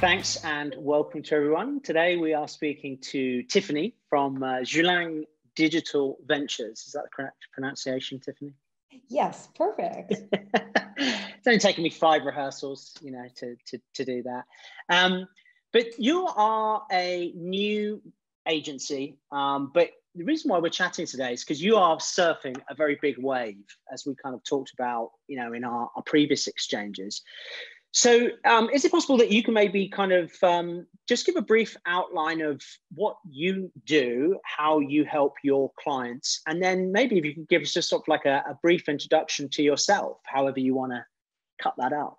Thanks and welcome to everyone. Today we are speaking to Tiffany from Julang Digital Ventures. Is that the correct pronunciation, Tiffany? Yes, perfect. It's only taken me 5 rehearsals, to do that. But you are a new agency, but the reason why we're chatting today is because you are surfing a very big wave, as we kind of talked about, in our previous exchanges. So is it possible that you can maybe kind of just give a brief outline of what you do, how you help your clients, and then maybe if you can give us just sort of like a brief introduction to yourself, however you want to cut that up.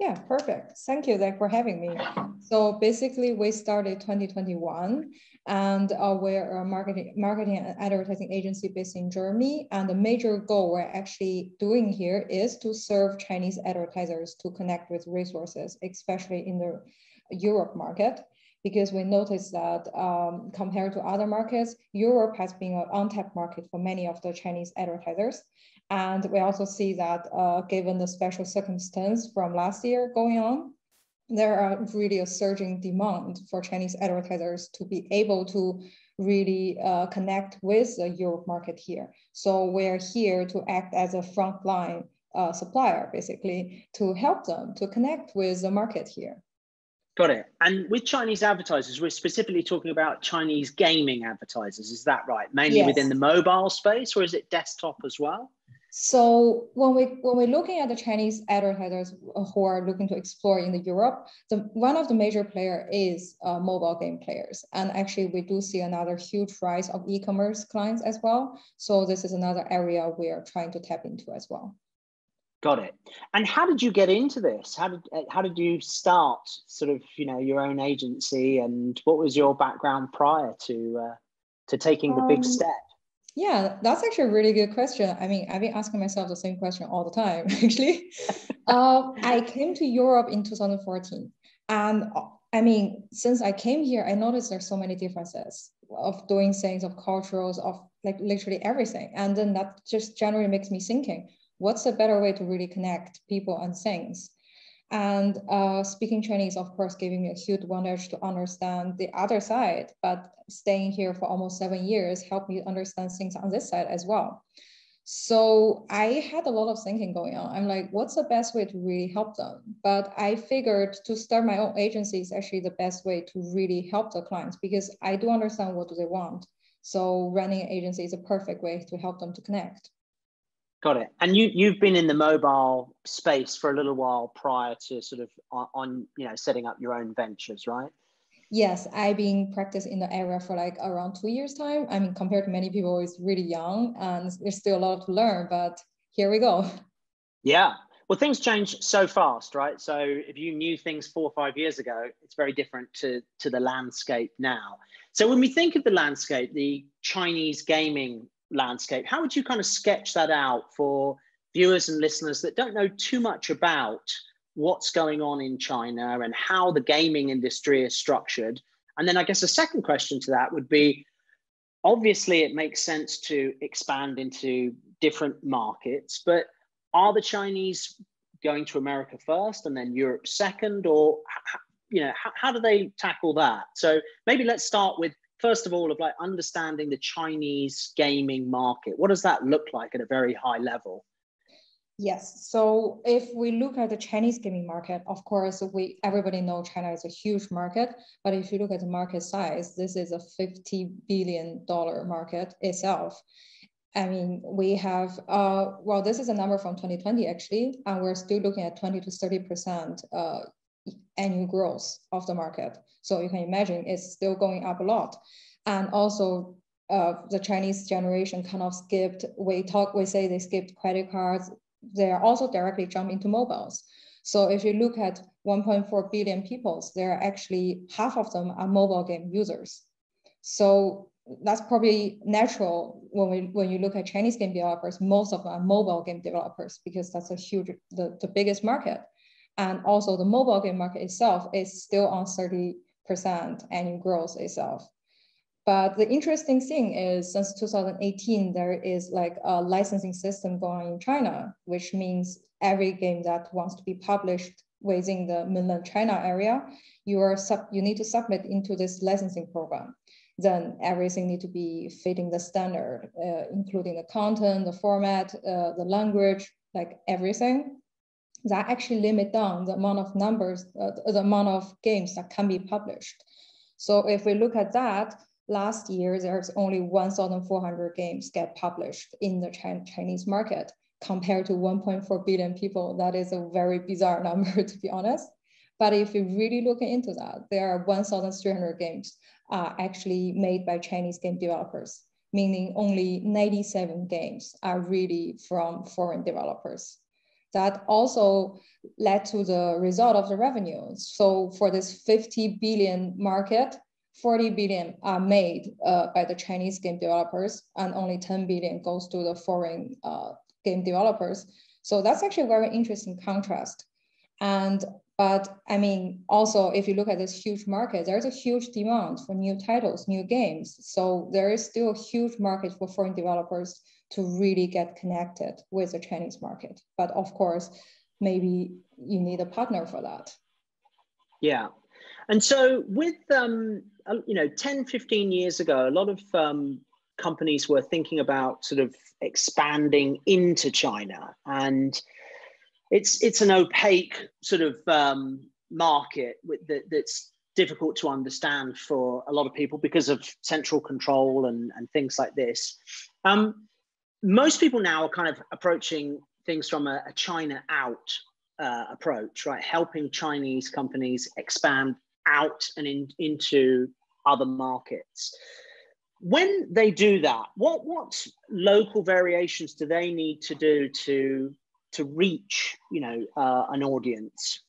Yeah, perfect. Thank you, Zach, for having me. So basically, we started 2021, and we're a marketing and advertising agency based in Germany. And the major goal we're actually doing here is to serve Chinese advertisers to connect with resources, especially in the Europe market, because we noticed that compared to other markets, Europe has been an untapped market for many of the Chinese advertisers. And we also see that given the special circumstance from last year going on, there are really a surging demand for Chinese advertisers to be able to really connect with the Europe market here. So we're here to act as a frontline supplier, basically, to help them to connect with the market here. Got it. And with Chinese advertisers, we're specifically talking about Chinese gaming advertisers. Is that right? Mainly Yes. Within the mobile space, or is it desktop as well? So when we're looking at the Chinese advertisers who are looking to explore in the Europe, one of the major player is mobile game players. And actually we do see another huge rise of e-commerce clients as well. So this is another area we are trying to tap into as well. Got it. And how did you get into this? How did you start sort of, your own agency, and what was your background prior to taking the big step? Yeah, that's actually a really good question. I mean, I've been asking myself the same question all the time, actually. I came to Europe in 2014. And I mean, since I came here, I noticed there's so many differences of doing things, of cultures, of like literally everything. And then that just generally makes me thinking, what's a better way to really connect people and things? And speaking Chinese, of course, giving me a huge advantage to understand the other side, but staying here for almost 7 years helped me understand things on this side as well. So I had a lot of thinking going on. I'm like, what's the best way to really help them? But I figured to start my own agency is actually the best way to really help the clients, because I do understand what do they want. So running an agency is a perfect way to help them to connect. Got it. And you've been in the mobile space for a little while prior to sort of on setting up your own ventures, right? Yes, I've been practicing in the area for like around 2 years time. I mean, compared to many people, it's really young and there's still a lot to learn, but here we go. Yeah. Well, things change so fast, right? So if you knew things 4 or 5 years ago, it's very different to the landscape now. So when we think of the landscape, the Chinese gaming landscape, how would you kind of sketch that out for viewers and listeners that don't know too much about what's going on in China and how the gaming industry is structured? And then I guess a second question to that would be, obviously it makes sense to expand into different markets, but are the Chinese going to America first and then Europe second, or how do they tackle that? So maybe let's start with, first of all, of like understanding the Chinese gaming market. What does that look like at a very high level? Yes. So if we look at the Chinese gaming market, of course, everybody knows China is a huge market. But if you look at the market size, this is a $50 billion market itself. I mean, we have, this is a number from 2020, actually, and we're still looking at 20 to 30% annual growth of the market. So you can imagine it's still going up a lot. And also the Chinese generation kind of skipped, we say they skipped credit cards. They are also directly jumping into mobiles. So if you look at 1.4 billion people, there are actually half of them are mobile game users. So that's probably natural when you look at Chinese game developers, most of them are mobile game developers, because that's a huge, the biggest market. And also the mobile game market itself is still on 30% annual growth itself. But the interesting thing is, since 2018, there is like a licensing system going on in China, which means every game that wants to be published within the mainland China area, you need to submit into this licensing program. Then everything need to be fitting the standard, including the content, the format, the language, like everything. That actually limit down the amount of the amount of games that can be published. So if we look at that, last year, there's only 1,400 games get published in the Chinese market compared to 1.4 billion people. That is a very bizarre number, to be honest. But if you really look into that, there are 1,300 games actually made by Chinese game developers, meaning only 97 games are really from foreign developers. That also led to the result of the revenue. So for this 50 billion market, 40 billion are made by the Chinese game developers, and only 10 billion goes to the foreign game developers. So that's actually a very interesting contrast. But I mean, also, if you look at this huge market, there's a huge demand for new titles, new games. So there is still a huge market for foreign developers to really get connected with the Chinese market. But of course, maybe you need a partner for that. Yeah. And so with, 10, 15 years ago, a lot of companies were thinking about sort of expanding into China, and it's an opaque sort of market that's difficult to understand for a lot of people because of central control and things like this. Most people now are kind of approaching things from a China out approach, right? Helping Chinese companies expand out and into other markets. When they do that, what local variations do they need to do to reach, an audience?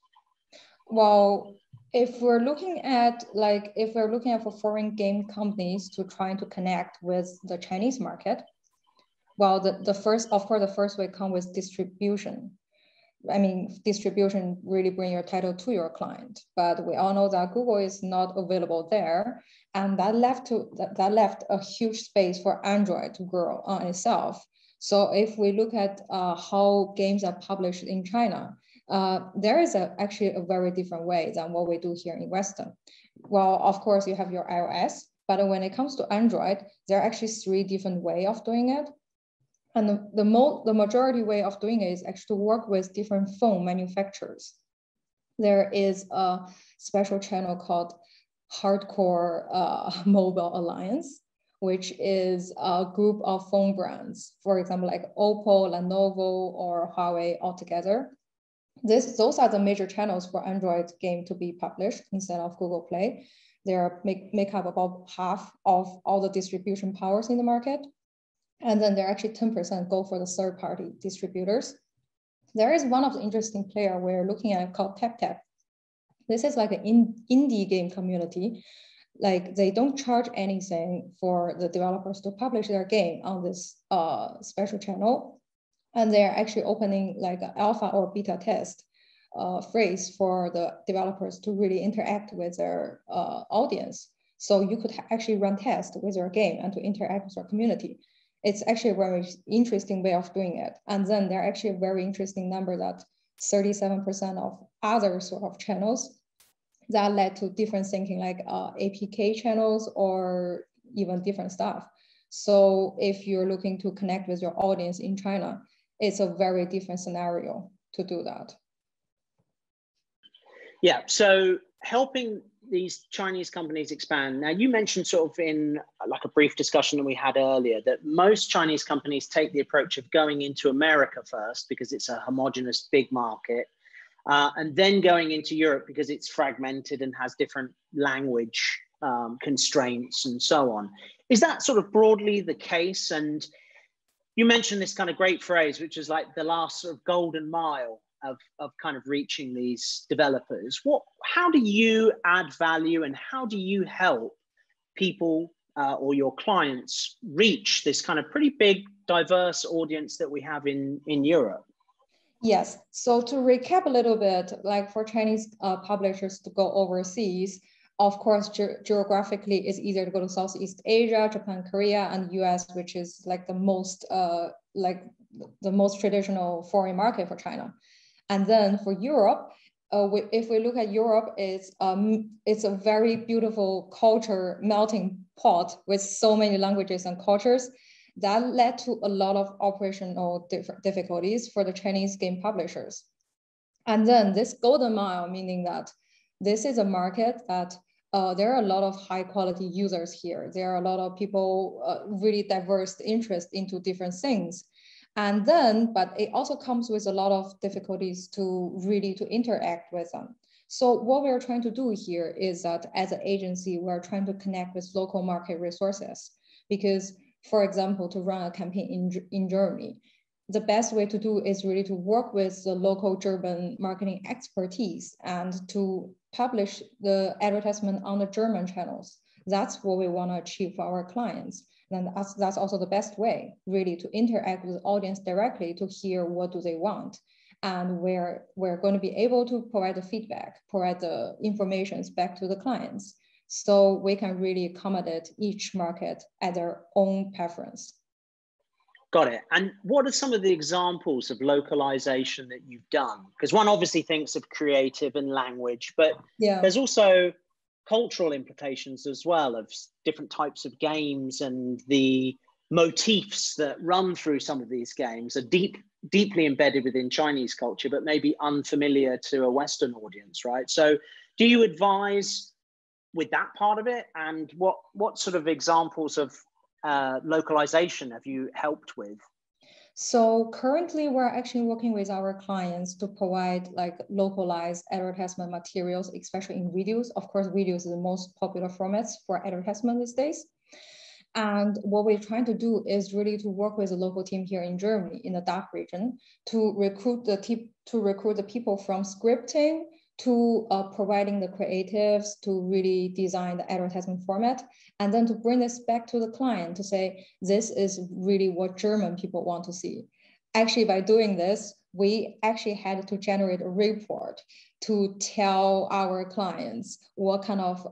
Well, if we're looking at for foreign game companies to trying to connect with the Chinese market, well, the first way comes with distribution. I mean, distribution really bring your title to your client, but we all know that Google is not available there, and that left a huge space for Android to grow on itself. So if we look at how games are published in China, there is actually a very different way than what we do here in Western. Well, of course, you have your iOS, but when it comes to Android, there are actually 3 different ways of doing it. And the majority way of doing it is actually to work with different phone manufacturers. There is a special channel called Hardcore Mobile Alliance, which is a group of phone brands, for example, like Oppo, Lenovo, or Huawei altogether. Those are the major channels for Android game to be published instead of Google Play. They make up about half of all the distribution powers in the market. And then they're actually 10% go for the third-party distributors. There is one of the interesting player we're looking at called TapTap. This is like an indie game community. Like they don't charge anything for the developers to publish their game on this special channel. And they're actually opening like an alpha or beta test phrase for the developers to really interact with their audience. So you could actually run tests with your game and to interact with your community. It's actually a very interesting way of doing it. And then there are actually a very interesting number that 37% of other sort of channels that led to different thinking, like APK channels or even different stuff. So if you're looking to connect with your audience in China, it's a very different scenario to do that. Yeah, so helping these Chinese companies expand. Now, you mentioned sort of in like a brief discussion that we had earlier that most Chinese companies take the approach of going into America first because it's a homogenous big market, and then going into Europe because it's fragmented and has different language constraints and so on. Is that sort of broadly the case? And you mentioned this kind of great phrase, which is like the last sort of golden mile of kind of reaching these developers. How do you add value and how do you help people or your clients reach this kind of pretty big, diverse audience that we have in Europe? Yes, so to recap a little bit, like for Chinese publishers to go overseas, of course, geographically, it's easier to go to Southeast Asia, Japan, Korea, and US, which is like the most traditional foreign market for China. And then for Europe, if we look at Europe, it's a very beautiful culture melting pot with so many languages and cultures that led to a lot of operational difficulties for the Chinese game publishers. And then this golden mile, meaning that this is a market that there are a lot of high quality users here. There are a lot of people really diverse interest into different things. And then, but it also comes with a lot of difficulties to interact with them. So what we're trying to do here is that as an agency, we're trying to connect with local market resources. Because, for example, to run a campaign in Germany, the best way to do is really to work with the local German marketing expertise and to publish the advertisement on the German channels. That's what we want to achieve for our clients. And that's also the best way, really, to interact with the audience directly to hear what do they want. And we're going to be able to provide the feedback, provide the information back to the clients. So we can really accommodate each market at their own preference. Got it. And what are some of the examples of localization that you've done? Because one obviously thinks of creative and language, but there's also cultural implications as well of different types of games, and the motifs that run through some of these games are deeply embedded within Chinese culture, but maybe unfamiliar to a Western audience, right? So do you advise with that part of it? And what sort of examples of localization have you helped with? So currently we're actually working with our clients to provide like localized advertisement materials, especially in videos. Of course, videos is the most popular formats for advertisement these days. And what we're trying to do is really to work with a local team here in Germany, in the DACH region, to recruit the people from scripting to providing the creatives to really design the advertisement format, and then to bring this back to the client to say, this is really what German people want to see. Actually, by doing this, we actually had to generate a report to tell our clients what kind of,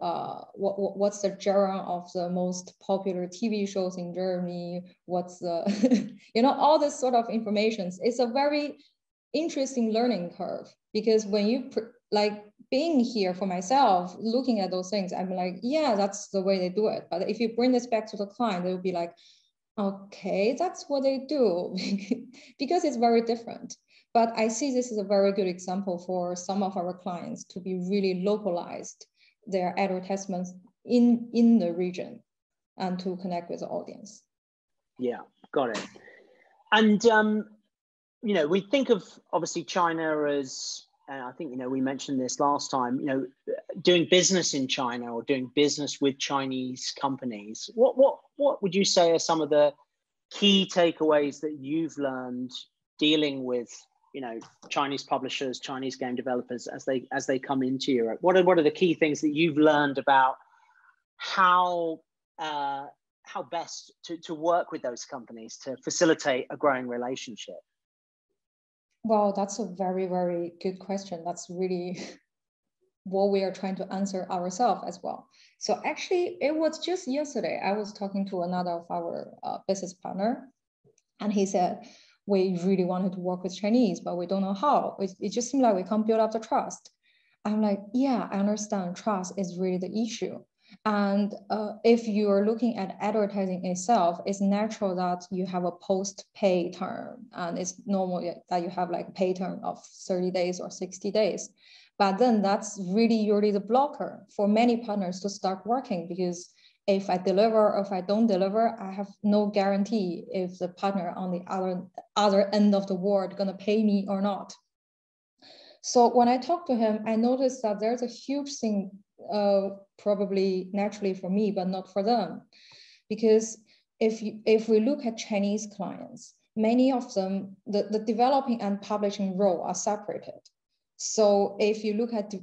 what's the genre of the most popular TV shows in Germany, what's the, all this sort of information. It's a very interesting learning curve, because when you, like being here for myself, looking at those things, I'm like, yeah, that's the way they do it. But if you bring this back to the client, they'll be like, okay, that's what they do, because it's very different. But I see this as a very good example for some of our clients to be really localized their advertisements in the region and to connect with the audience. Yeah, got it. And, we think of obviously China as, and I think, we mentioned this last time, doing business in China or doing business with Chinese companies. What would you say are some of the key takeaways that you've learned dealing with, Chinese publishers, Chinese game developers as they come into Europe? What are the key things that you've learned about how best to work with those companies to facilitate a growing relationship? Well, that's a very, very good question. That's really what we are trying to answer ourselves as well. So actually, it was just yesterday, I was talking to another of our business partner, and he said, we really wanted to work with Chinese, but we don't know how. It just seemed like we can't build up the trust. I'm like, yeah, I understand. Trust is really the issue. And if you are looking at advertising itself, it's natural that you have a post-pay term, and it's normal that you have like a pay term of 30 days or 60 days. But then that's really the blocker for many partners to start working, because if I deliver or if I don't deliver, I have no guarantee if the partner on the other end of the world gonna pay me or not. So when I talked to him, I noticed that there's a huge thing, probably naturally for me, but not for them. Because if we look at Chinese clients, many of them, the developing and publishing role are separated. So if you look at,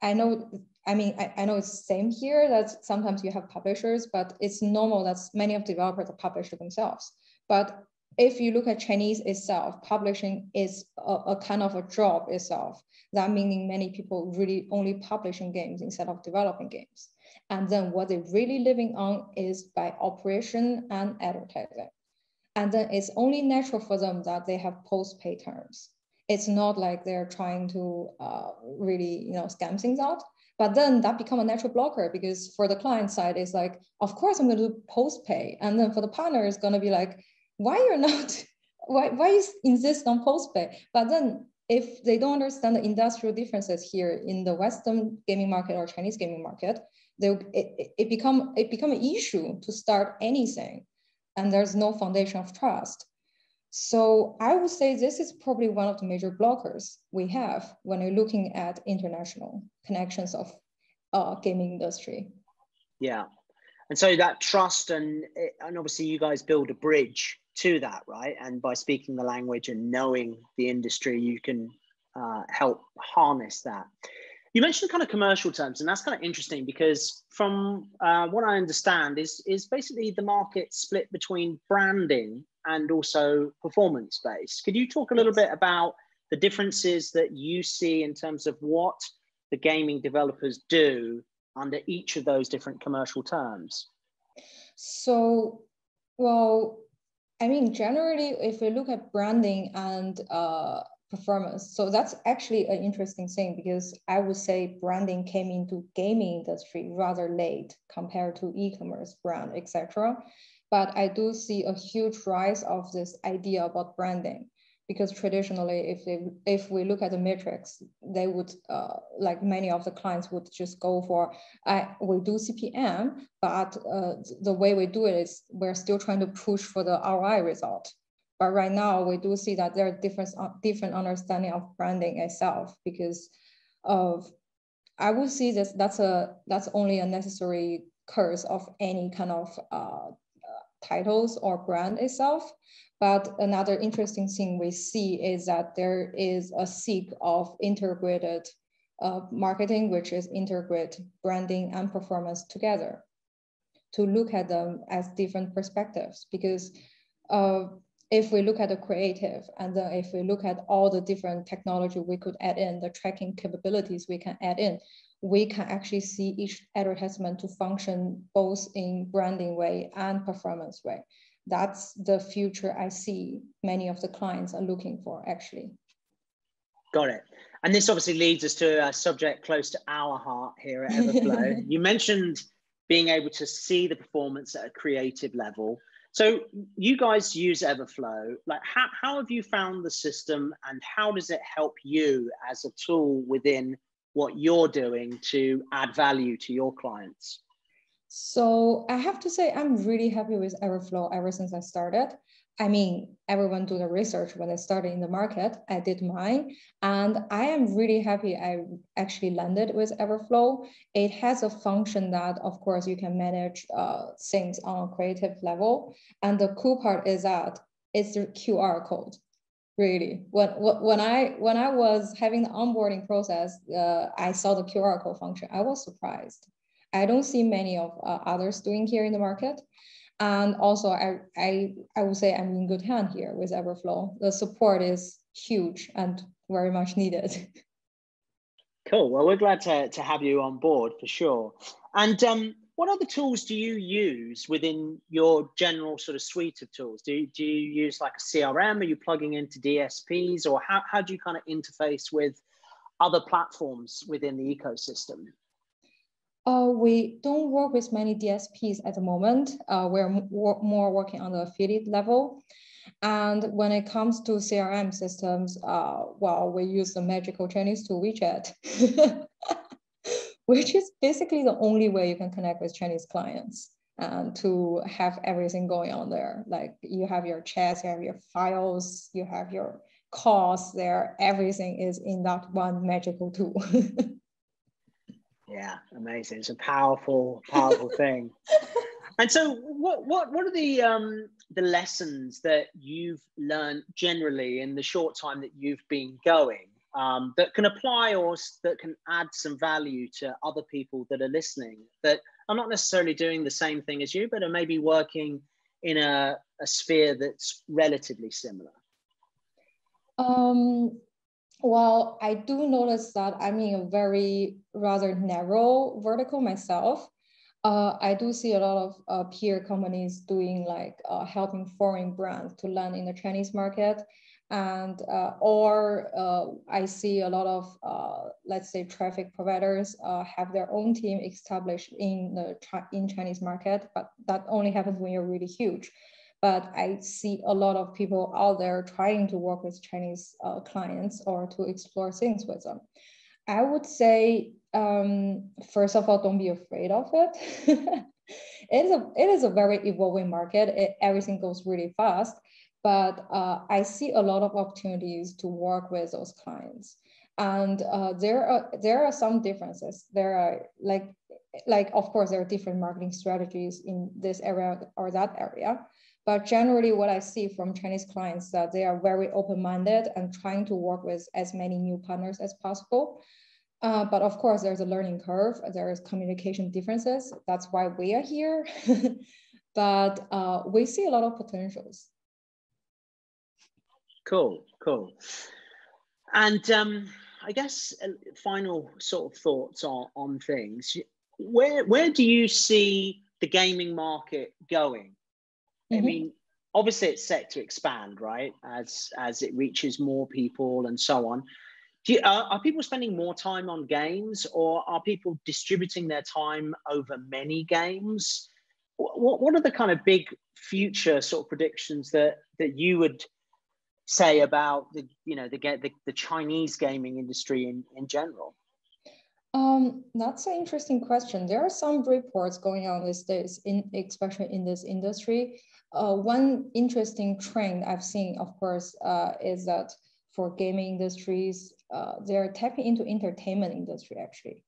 I know it's the same here, that sometimes you have publishers, but it's normal that many of the developers are publishers themselves. But if you look at Chinese itself, publishing is a kind of a job itself. That meaning many people really only publishing games instead of developing games. And then what they're really living on is by operation and advertising. And then it's only natural for them that they have post-pay terms. It's not like they're trying to really, scam things out. But then that become a natural blocker, because for the client side, it's like, of course I'm going to do post pay. And then for the partner, it's going to be like, why you're not, why you insist on post pay? But then if they don't understand the industrial differences here in the Western gaming market or Chinese gaming market, it become an issue to start anything. And there's no foundation of trust. So I would say this is probably one of the major blockers we have when you're looking at international connections of gaming industry. Yeah. And so that trust and obviously you guys build a bridge to that, right? And by speaking the language and knowing the industry, you can help harness that. You mentioned kind of commercial terms, and that's kind of interesting because from what I understand is basically the market split between branding and also performance-based. Could you talk a little bit about the differences that you see in terms of what the gaming developers do under each of those different commercial terms? So, well, I mean, generally, if we look at branding and performance, so that's actually an interesting thing, because I would say branding came into gaming industry rather late compared to e-commerce brand, etc. But I do see a huge rise of this idea about branding, because traditionally, if we look at the metrics, they would, like many of the clients would just go for, we do CPM, but the way we do it is we're still trying to push for the ROI result. But right now, we do see that there are different understanding of branding itself, because I would see that's only a necessary curse of any kind of titles or brand itself. But another interesting thing we see is that there is a seek of integrated marketing, which is integrate branding and performance together, to look at them as different perspectives. Because if we look at the creative, and then if we look at all the different technology we could add in, the tracking capabilities we can add in, we can actually see each advertisement to function both in branding way and performance way. That's the future I see many of the clients are looking for, actually. Got it. And this obviously leads us to a subject close to our heart here at Everflow. You mentioned being able to see the performance at a creative level. So you guys use Everflow. Like, how have you found the system, and how does it help you as a tool within what you're doing to add value to your clients? So I have to say, I'm really happy with Everflow ever since I started. I mean, everyone do the research when they started in the market. I did mine, and I am really happy I actually landed with Everflow. It has a function that, of course, you can manage things on a creative level. And the cool part is that it's the QR code. Really, when I was having the onboarding process, I saw the QR code function. I was surprised. I don't see many of others doing here in the market. And also, I would say I'm in good hand here with Everflow. The support is huge and very much needed. Cool. Well, we're glad to have you on board for sure. And what other tools do you use within your general sort of suite of tools? Do you use like a CRM? Are you plugging into DSPs, or how do you kind of interface with other platforms within the ecosystem? We don't work with many DSPs at the moment. We're more working on the affiliate level. And when it comes to CRM systems, well, we use the magical Chinese tool WeChat, which is basically the only way you can connect with Chinese clients and to have everything going on there. Like, you have your chats, you have your files, you have your calls there. Everything is in that one magical tool. Yeah, amazing. It's a powerful thing. And so what are the lessons that you've learned generally in the short time that you've been going, that can apply or that can add some value to other people that are listening, that are not necessarily doing the same thing as you, but are maybe working in a sphere that's relatively similar? Well, I do notice that I'm in a very rather narrow vertical myself. I do see a lot of peer companies doing like helping foreign brands to land in the Chinese market. And I see a lot of let's say traffic providers have their own team established in the Chinese market, but that only happens when you're really huge. But I see a lot of people out there trying to work with Chinese clients or to explore things with them. I would say, first of all, don't be afraid of it. It is a very evolving market. Everything goes really fast. But I see a lot of opportunities to work with those clients, and there are some differences. There are like of course there are different marketing strategies in this area or that area, but generally what I see from Chinese clients that they are very open-minded and trying to work with as many new partners as possible. But of course, there's a learning curve. There is communication differences. That's why we are here. But we see a lot of potentials. Cool. And I guess final sort of thoughts on things. Where do you see the gaming market going? I mean, obviously it's set to expand, right? As it reaches more people and so on. Are people spending more time on games, or are people distributing their time over many games? What are the kind of big future sort of predictions that you would say about the Chinese gaming industry in general? That's an interesting question. There are some reports going on these days, especially in this industry. One interesting trend I've seen, of course, is that for gaming industries, they're tapping into entertainment industry actually.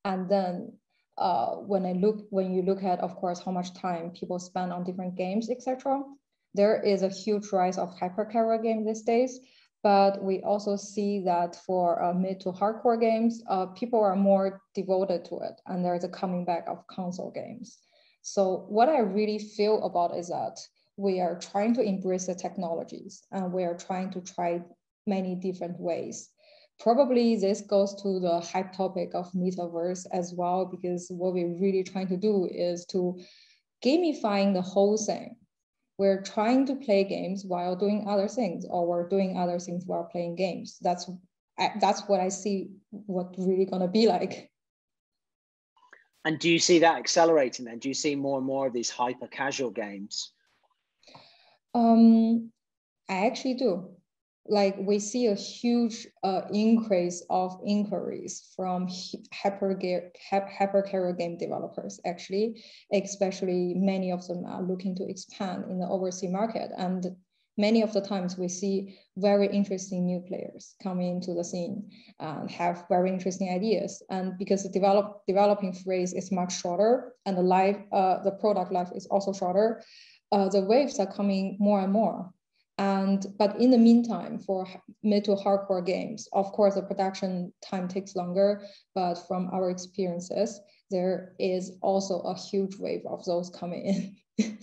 And then when you look at, of course, how much time people spend on different games, etc., there is a huge rise of hyper-casual games these days. But we also see that for mid to hardcore games, people are more devoted to it, and there's a coming back of console games. So what I really feel about is that we are trying to embrace the technologies, and we are trying to try many different ways. Probably this goes to the hype topic of metaverse as well, because what we're really trying to do is to gamifying the whole thing. We're trying to play games while doing other things, or we're doing other things while playing games. That's what I see what really gonna be like. And do you see that accelerating then? Do you see more and more of these hyper casual games? I actually do. Like we see a huge increase of inquiries from hyper-casual game developers, actually, especially many of them are looking to expand in the overseas market. And many of the times we see very interesting new players coming into the scene and have very interesting ideas. And because the developing phase is much shorter and the product life is also shorter, the waves are coming more and more. But in the meantime, for mid to hardcore games, of course, the production time takes longer, but from our experiences, there is also a huge wave of those coming in.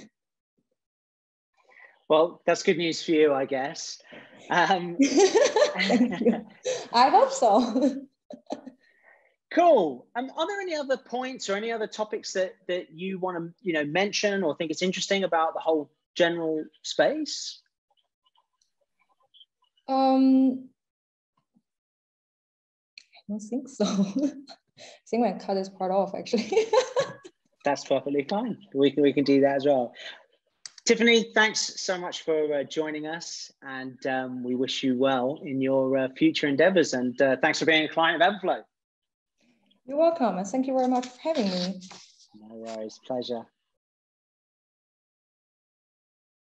Well, that's good news for you, I guess. Thank you. I hope so. Cool. Are there any other points or any other topics that you want to mention or think it's interesting about the whole general space? I don't think so. I think I cut this part off actually. That's perfectly fine. We can do that as well. Tiffany, thanks so much for joining us, and we wish you well in your future endeavors. And thanks for being a client of Everflow. You're welcome, and thank you very much for having me. No worries, pleasure.